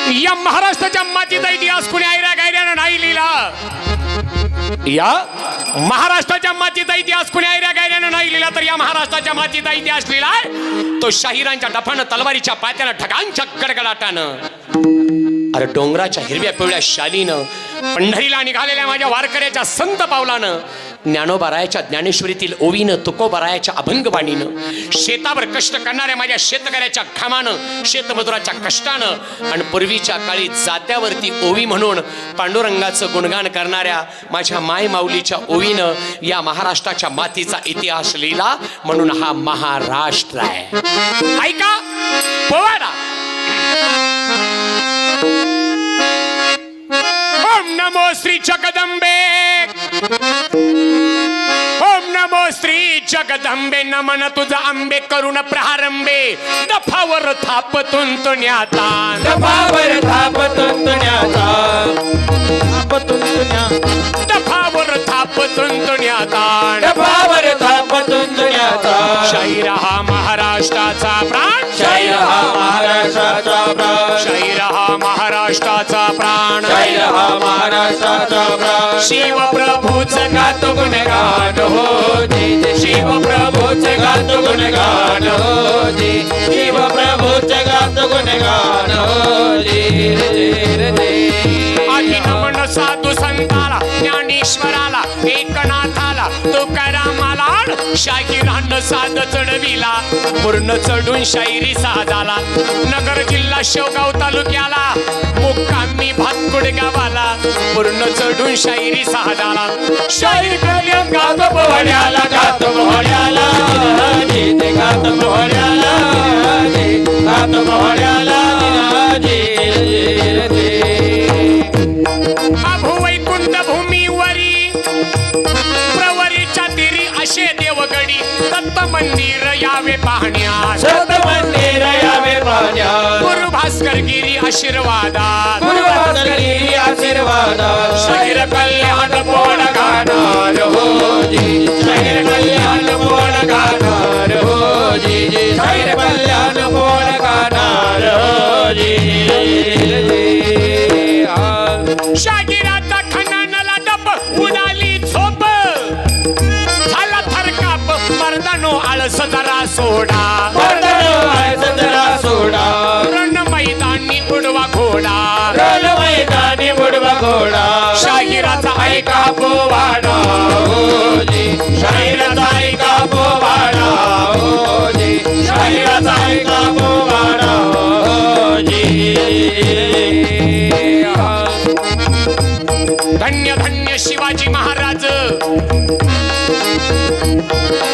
या महाराष्ट्राच्या मातीचा इतिहास कुणी ऐऱ्या गैऱ्यानं नाही लिहिला. या महाराष्ट्राच्या मातीचा इतिहास कुणी ऐऱ्या गैऱ्यानं नाही लिहिला, तर या महाराष्ट्राच्या मातीचा इतिहास लिहिलाय तो शाहिरांच्या डफानं, तलवारीच्या पात्यानं, ठगांच्या गडगडाटानं. अरे डोंगराच्या हिरव्या पिवळ्या शालीनं, पंढरीला निघालेल्या माझ्या वारकऱ्याच्या संत पावलानं, ज्ञानोबारायाच्या ज्ञानेश्वरीतील ओवीनं, तुकोबारायाच्या अभंगवाणीनं, शेतावर कष्ट करणाऱ्या माझ्या शेतकऱ्याच्या घामानं, शेतमजुराच्या कष्टानं, आणि पूर्वीच्या काळी जात्यावरती ओवी म्हणून पांडुरंगाचं गुणगान करणाऱ्या माझ्या माय माऊलीच्या ओवीनं या महाराष्ट्राच्या मातीचा इतिहास लिहिला. म्हणून हा महाराष्ट्र आहे. ऐका पोवाडा. ओम नमो श्री जगदंबे, ओम नमो श्री जगदंबे, नमन तुझा आंबे करुण प्रारंभे, दफावर थाप तुंतुण्याचा, दफावर थाप तुंतुण्याचा, दफावर थाप तुंतुण्याचा, दफावर थाप तुंतुण्याचा. शाहीर हा महाराष्ट्राचा प्राण, शाहीर हा महाराष्ट्राचा प्राण, शाहीर हा महाराष्ट्राचा प्राण, शाहीर हा महाराष्ट्राचा प्राण. शिव प्रभूच गातो गुणगान हो जी, शिव प्रभूच गातो गुणगान हो जी, शिव प्रभूच गातो गुणगान हो जी रे रे. आधी नमन साधू संताला, ज्ञानेश्वराला, एकनाथाला, तुकारामाला, शाहिरानं साध चढविला, पूर्ण चढून शाहिरी साजाला. नगर जिल्हा शेवगाव तालुक्याला, मुक्कामी भातकुड गावाला, पूर्ण चढून शाहिरी साजाला. शाहीर कल्याण गातो पोहड्याला, गातो पोहड्याला जी, ते गातो पोहड्याला जी, गातो पोहड्याला जी रे रे. अभू वैकुंठ भूमीवरी प्रवरीच्या तिरी असे देवगडी, दत्त मंदिर यावे पाहण्यास, सत मंदिर यावे पाहण्यास, गुरु भास्कर गिरी आशीर्वादात, गुरु भास्करी आशीर्वादात. शाहीर कल्याण पोळ गाणार हो जी, शाहीर कल्याण पोळ गाणार हो जी, शाहीर कल्याण पोळ गाणार हो जी रे रे. शागिराचा खणानला डब, उडाली झोप, झाला थरकाप, मर्दानो आळस जरा सोडा, मर्दानो आळस जरा सोडा, रण मैदानी उडवा घोडा, रण मैदानी उडवा घोडा. शाहिराचा ऐका पोवाडा हो जी, शाहिराचा ऐका पोवाडा हो जी, शाहिराचा ऐका पोवाडा हो जी. धन्य धन्य शिवाजी महाराज,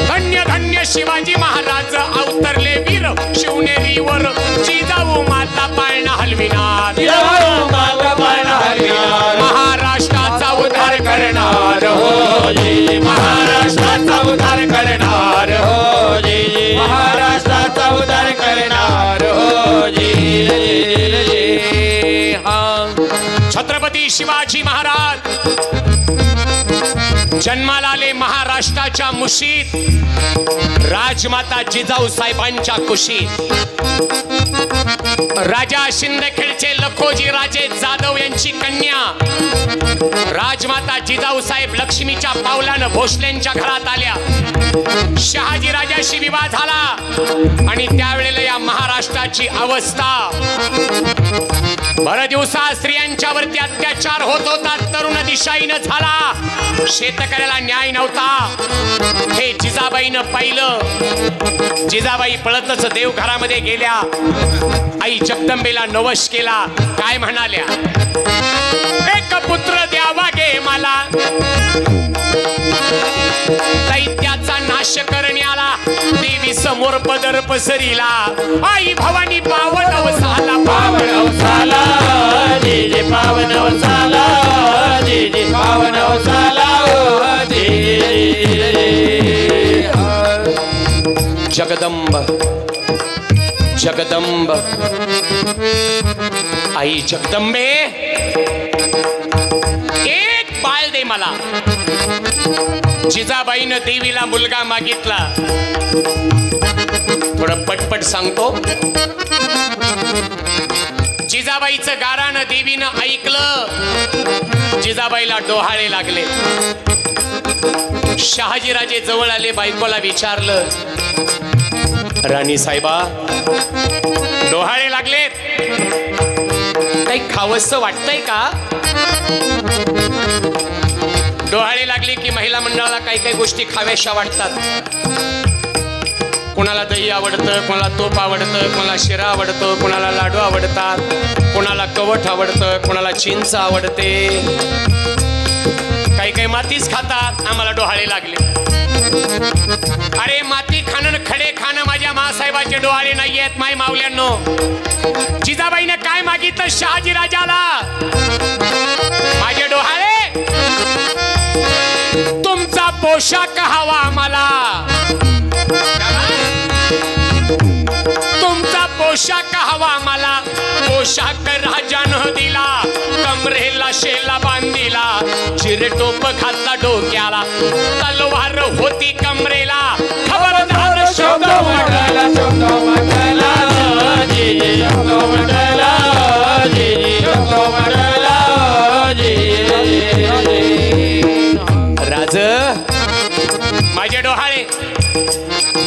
धन्य धन्य शिवाजी महाराज, अवतरले वीर शिवनेरीवर, जिजाऊ माता पाळणा हलविनार, माता पाळणा हलविनार, महाराष्ट्राचा उद्धार करणार हो जी, महाराष्ट्राचा उद्धार करणार हो जी, महाराष्ट्राचा उद्धार करणार हो जी रे रे. छत्रपती शिवाजी महाराज जन्माला आले महाराष्ट्राच्या मुशीत, राजमाता जिजाऊ साहेबांच्या कुशीत. राजा शिंदखेडचे लखोजी राजे जाधव यांची कन्या राजमाता जिजाऊ साहेब लक्ष्मीच्या पावलानं भोसलेंच्या घरात आल्या. शहाजी राजाशी विवाह झाला आणि त्यावेळेला या महाराष्ट्राची अवस्था, भर दिवसा स्त्रियांच्यावरती अत्याचार होत होता, तरुण दिशाईनं झाला, शेतकऱ्याला न्याय नव्हता. हे जिजाबाईनं पाहिलं. जिजाबाई पळतच देवघरामध्ये गेल्या, आई जगदंबेला नवस केला. काय म्हणाल्या? एक पुत्र द्यावा गे मला, दैत्याचा नाश करण्याला, देवी समोर पदर पसरीला, आई भवानी पावन अवसाला, पावन अवसाला जी जी, पावन अवसाला जी जी, पावन अवसाला जी जी. जगदंब जगदंब, आई जगदंबे एक बाळ दे मला. जिजाबाईनं देवीला मुलगा मागितला. थोडं पटपट सांगतो. जिजाबाईचं गारानं देवीनं ऐकलं, जिजाबाईला डोहाळे लागले. शहाजीराजे जवळ आले, बायकोला विचारलं, राणी साहेबा डोहाळे लागलेत, काही खावंसं वाटतंय का? डोहाळे लागले की महिला मंडळाला काही काही गोष्टी खाव्याशा वाटतात. कोणाला दही आवडतं, कोणाला तोप आवडतं, कोणाला शिरा आवडतो, कोणाला लाडू आवडतात, कोणाला कवठ आवडतं, कोणाला चिंच आवडते, काही काही मातीच खातात. आम्हाला डोहाळे लागले. अरे माती खाणं खडे खाणं माझ्या मासाहेबाचे डोहाळे नाही आहेत. माय मावल्यांनो, जिजाबाईने काय मागितलं शहाजी राजाला? माझे डोहाळे, तुमचा पोशाख हवा आम्हाला, तुमचा पोशाख हवा मला. पोशाख राजानं दिला, कमरेला शेला बांधिला, चिरटोप घातला डोक्याला, तलवार होती कमरेला, खबरदार शब्द म्हटला, शब्द म्हटला, जी शब्द म्हटला, जी शब्द म्हटला, राज. माझे डोहाळे,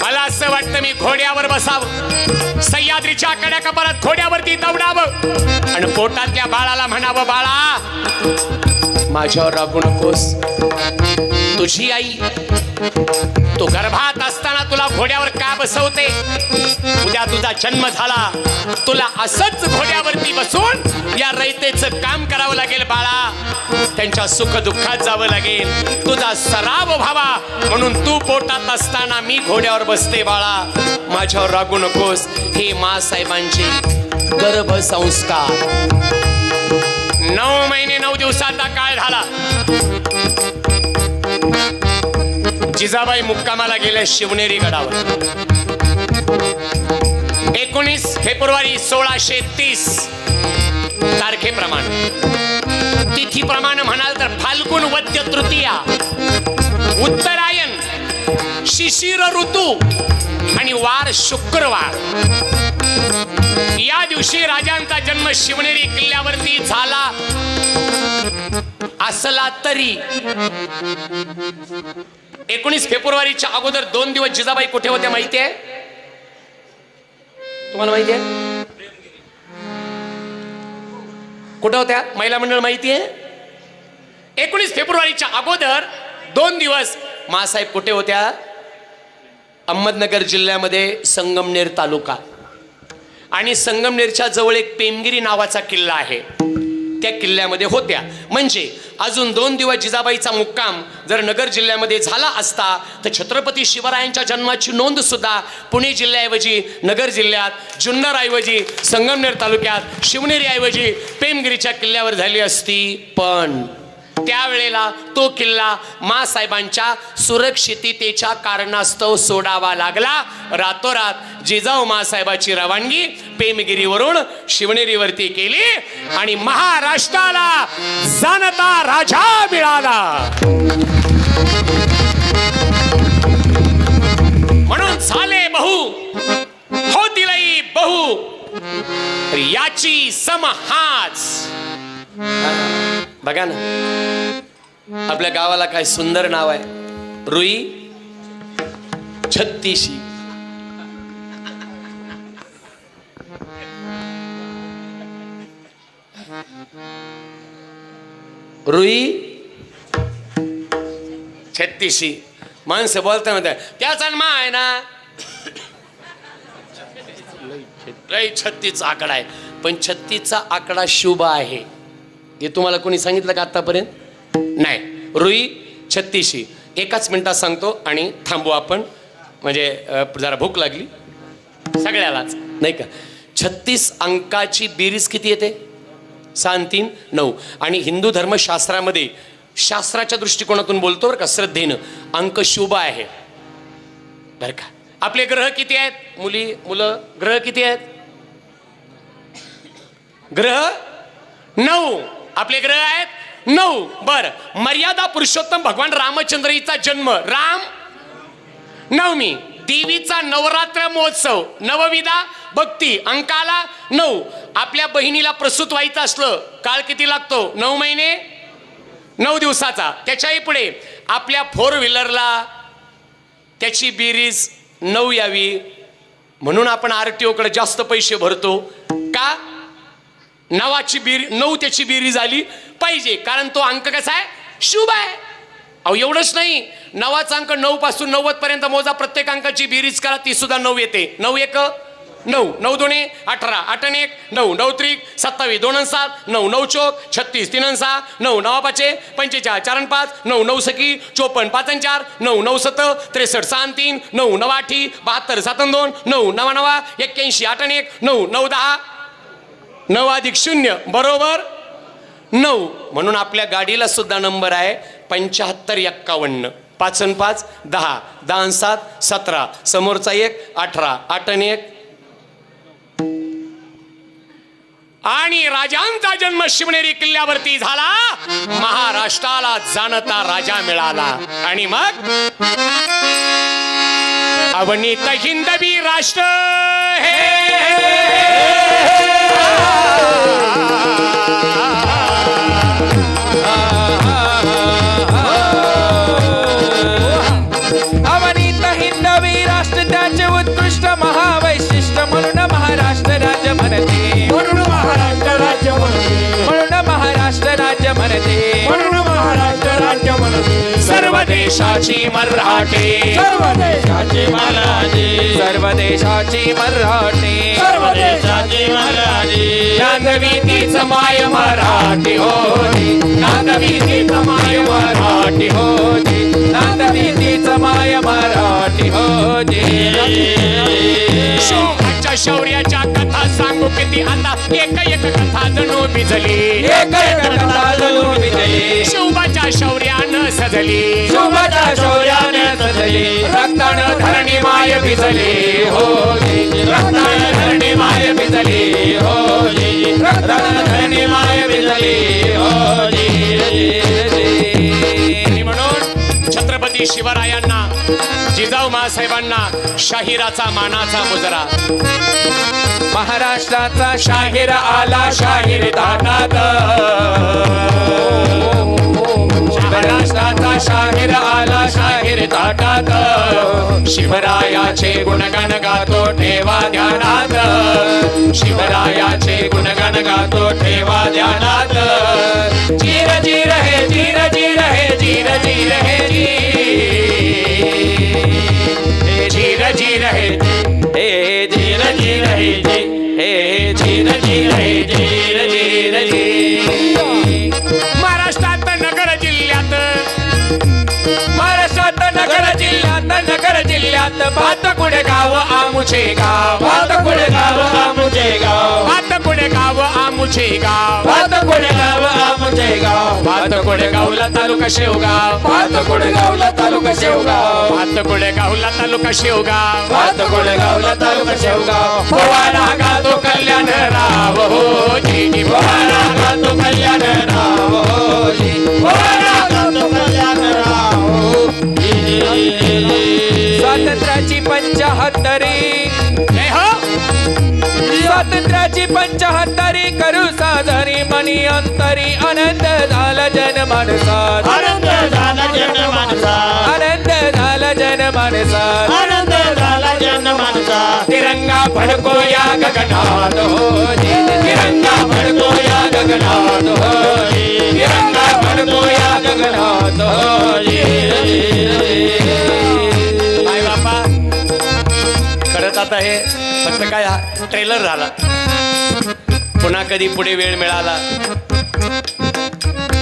मला असं वाटतं मी घोड्यावर बसावं, सह्याद्रीच्या कड्या कपारात घोड्यावरती दौडावं आणि पोटातल्या बाळाला म्हणावं, बाळा माझ्यावर रागू नकोस. तुझी आई तू गर्भात असताना तुला घोड्यावर का बसवते? उद्या तुझा जन्म झाला, तुला असंच घोड्यावरती बसून या रयतेचं काम करावं लागेल बाळा. त्यांच्या सुख दुःखात जावं लागेल, तुझा सराव व्हावा म्हणून तू पोटात असताना मी घोड्यावर बसते बाळा, माझ्यावर रागू नकोस. हे मासाहेबांचे गर्भसंस्कार. 9 महिने 9 दिवसाचा काळ झाला. जिजाबाई मुक्कामाला गेल्या शिवनेरी गडावर. 19 फेब्रुवारी 1630 तारखेप्रमाणे, तिथीप्रमाणे म्हणाल तर फाल्गुन वद्य तृतीया, उत्तरायण, शिशिर ऋतू आणि वार शुक्रवार. या दिवशी राजांचा जन्म शिवनेरी किल्ल्यावरती झाला असला तरी 19 फेब्रुवारीच्या अगोदर 2 दिवस जिजाबाई कुठे होत्या माहिती आहे तुम्हाला? माहिती आहे कुठे होत्या? महिला मंडळ माहिती आहे? 19 फेब्रुवारीच्या अगोदर 2 दिवस मासाहेब कुठे होत्या? अहमदनगर जिल्ह्यामध्ये संगमनेर तालुका आणि संगमनेरच्या जवळ एक पेमगिरी नावाचा किल्ला आहे, त्या किल्ल्यामध्ये होत्या. म्हणजे अजून 2 दिवस जिजाबाईचा मुक्काम जर नगर जिल्ह्यामध्ये झाला असता तर छत्रपती शिवरायांच्या जन्माची नोंद सुद्धा पुणे जिल्ह्याऐवजी नगर जिल्ह्यात, जुन्नर ऐवजी संगमनेर तालुक्यात, शिवनेरी ऐवजी पेमगिरीच्या किल्ल्यावर झाली असती. पण त्यावेळेला तो किल्ला मासाहेबांच्या सुरक्षिततेच्या कारणास्तव सोडावा लागला. रातोरात जिजाऊ मासाहेबाची रवानगी पेमगिरीवरून शिवनेरीवरती केली आणि महाराष्ट्राला जाणता राजा मिळाला. म्हणून झाले बहु होतीलही बहु, याची समहाच. बघा ना, आपल्या गावाला काय सुंदर नाव आहे, रुई छत्तीशी. रुई छत्तीशी. माणसं बोलता म्हणतात त्याचा मा आहे ना, लई 36चा आकडा आहे. पण 36चा आकडा शुभ आहे हे तुम्हाला कोणी सांगितलं का आतापर्यंत? नाही. रुई छत्तीशी. एकाच मिनिटात सांगतो आणि थांबू आपण, म्हणजे जरा भूक लागली सगळ्यालाच, नाही का? 36 अंकाची बेरीज किती येते? 6 आणि 3 9. आणि हिंदू धर्मशास्त्रामध्ये शास्त्राच्या दृष्टिकोनातून बोलतो बरं का, श्रद्धेनं, अंक शुभ आहे बरं का. आपले ग्रह किती आहेत मुलं? ग्रह किती आहेत? ग्रह 9. आपले ग्रह आहेत 9. बर. मर्यादा पुरुषोत्तम भगवान रामचंद्राचा जन्म राम नवमी. देवीचा नवरात्र महोत्सव, नवविधा भक्ती, अंकाला 9. आपल्या बहिणीला प्रसूत व्हायचं असलं काळ किती लागतो? 9 महिने 9 दिवसाचा. त्याच्याही पुढे आपल्या 4 व्हीलरला त्याची बेरीज 9 यावी म्हणून आपण RTO कडे जास्त पैसे भरतो का? 9 त्याची बेरीज आली पाहिजे, कारण तो अंक कसा आहे? शुभ आहे. अहो एवढंच नाही, 9चा अंक 9 पासून 90 पर्यंत मोजा, प्रत्येक अंकाची बेरीज करा, ती सुद्धा 9 येते. 9 1 9, 9 2 18, 8 1 9, 9 3 27, 2 7 9, 9 चौक 36, 3 6 9, 9 5 45, 4 5 9, 9 सकी 54, 5 4 9, 9 7 63, 6 3 9, 9 8 72, 7 2 9, 9 9 81, 8 1 9, 9 10 9 अधिक 0 बरोबर 9. म्हणून आपल्या गाडीला सुद्धा नंबर आहे 75 51. 5 आणि 5 10, 10 आणि 7 17, समोरचा 1 18, 8 आणि 1. आणि राजांचा जन्म शिवनेरी किल्ल्यावरती झाला, महाराष्ट्राला जाणता राजा मिळाला. आणि मग अवनीत हिंदवी राष्ट्र अवनीत हिंदवी राष्ट्र त्याचे उत्कृष्ट महावैशिष्ट्य म्हणून महाराष्ट्र राज्य म्हणते, म्हणून महाराष्ट्र राज्य म्हणते, म्हणून महाराष्ट्र राज्य म्हणते, म्हणून महाराष्ट्र राज्य म्हणते. सर्व देशाची मराठी, सर्व देशाची मराठी, सर्व देशाची मराठी, सर्व देशाची मराठी. नांदवी तीच माय मराठी होती, नांदवी तीच माय मराठी होती, नांदवी तीच माय मराठी होती. शोभाच्या शौर्याच्या कथा सांगू किती आता, एक एक कथा जणू भिजली, एक एक कथा जणू भिजली, शोभाच्या शौर्यानं सजली, शोभाच्या शौर्याने सजली, रक्तानं धरणी माय भिजली होती, रक्ताने धरणी माय भिजली होती, रक्ताने धरणी माय भिजली होती. आणि म्हणून छत्रपती शिवरायांना, जिजाऊ मासाहेबांना शाहिराचा मानाचा मुजरा. महाराष्ट्राचा शाहीर आला शाहीर ताटात, महाराष्ट्राचा शाहीर आला शाहीर ताटात, शिवरायाचे गुणगान गातो ठेवा ध्यानात, शिवरायाचे गुणगान गातो ठेवा ध्यानात. जीर जीर हे जीर जीर हे जीर जीर हे जी, जीर जीर हे हे जीर जीर हे जी, हे जीर जीर हे जीर जीर जी. महाराष्ट्रात नगर जिल्ह्यात, महाराष्ट्रात नगर जिल्ह्यात भातकुडे गाव आमुचे गाव, भातकुडे गाव आमुचे गाव, भातकुडे गाव आमुचे गाव, भातकुडे गाव आमुचे गाव, भातकुडे गावला तालुका शेवगाव, भातकुडे गावला तालुका शेवगाव, भातकुडे गावला तालुका शेवगाव, भातकुडे गावला तालुका शेवगाव. पोवाडा गातो कल्याण राव हो जी, पोवाडा गातो कल्याण राव हो जी, पोवाडा गातो कल्याण राव हो जी. स्वातंत्र्याची 75, जय हो. स्वातंत्र्याची 75 करू साजरी मनी अंतरी, आनंद झाला जनमानसात, आनंद झाला जनमानसात, आनंद झाला जनमानसात, आनंद झाला जनमानसात. तिरंगा फडको या गगनात हो जी, तिरंगा फडको या गगनात हो जी, तिरंगा फडको या गगनात हो जी. काय बापा खरंच आता हे फक्त काय हा ट्रेलर झाला, पुन्हा कधी पुढे वेळ मिळाला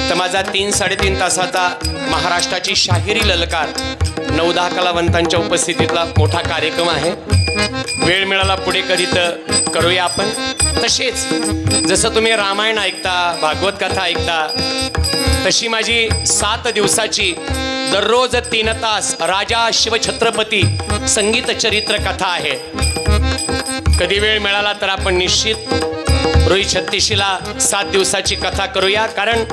तर माझा 3-3.5 तासाचा महाराष्ट्राची शाहिरी ललकार 9-10 कलावंतांच्या उपस्थितीतला मोठा कार्यक्रम आहे. वेळ मिळाला पुढे कधी तर करूया आपण. तसेच जसं तुम्ही रामायण ऐकता, भागवत कथा ऐकता, तशी माझी 7 दिवसाची दररोज 3 तास राजा शिवछत्रपती संगीत चरित्र कथा आहे. कधी वेळ मिळाला तर आपण निश्चित रोहित 36ला 7 दिवसाची कथा करूया, कारण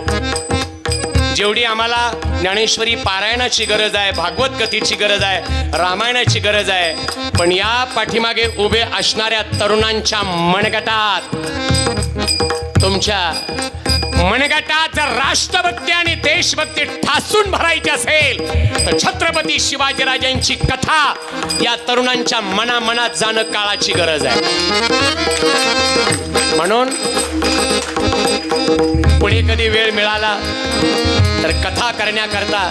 जेवढी आम्हाला ज्ञानेश्वरी पारायणाची गरज आहे, भागवत कथेची गरज आहे, रामायणाची गरज आहे, पण या पाठीमागे उभे असणाऱ्या तरुणांच्या मनगटात, तुमच्या मनगटात जर राष्ट्रभक्ती आणि देशभक्ती ठासून भरायची असेल तर छत्रपती शिवाजीराजांची कथा या तरुणांच्या मनामनात जाणं काळाची गरज आहे. म्हणून पुढे कधी वेळ मिळाला तर कथा करण्याकरता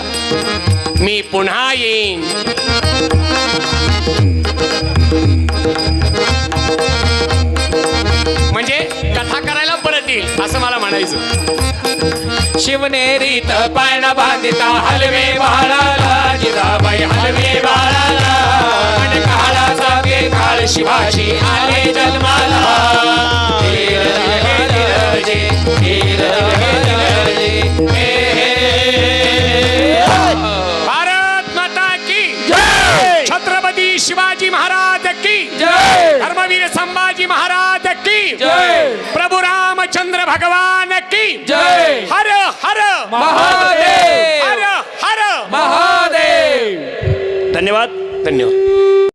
मी पुन्हा येईन. म्हणजे कथा करायला परत येईल असं मला म्हणायचं. शिवनेरीत पायन बांधिता हलवे बाळाला, जिजाबाई हलवे बाळाला, मन काळाचा काळ शिवाजी आले जन्माला. धीर धीरजे, धीर धीरजे, भारत माता की जय. छत्रपती शिवाजी महाराज की जय. धर्मवीर संभाजी महाराज की जय. प्रभू रामचंद्र भगवान की जय. हर हर महादेव. हर हर महादेव. धन्यवाद. धन्यवाद.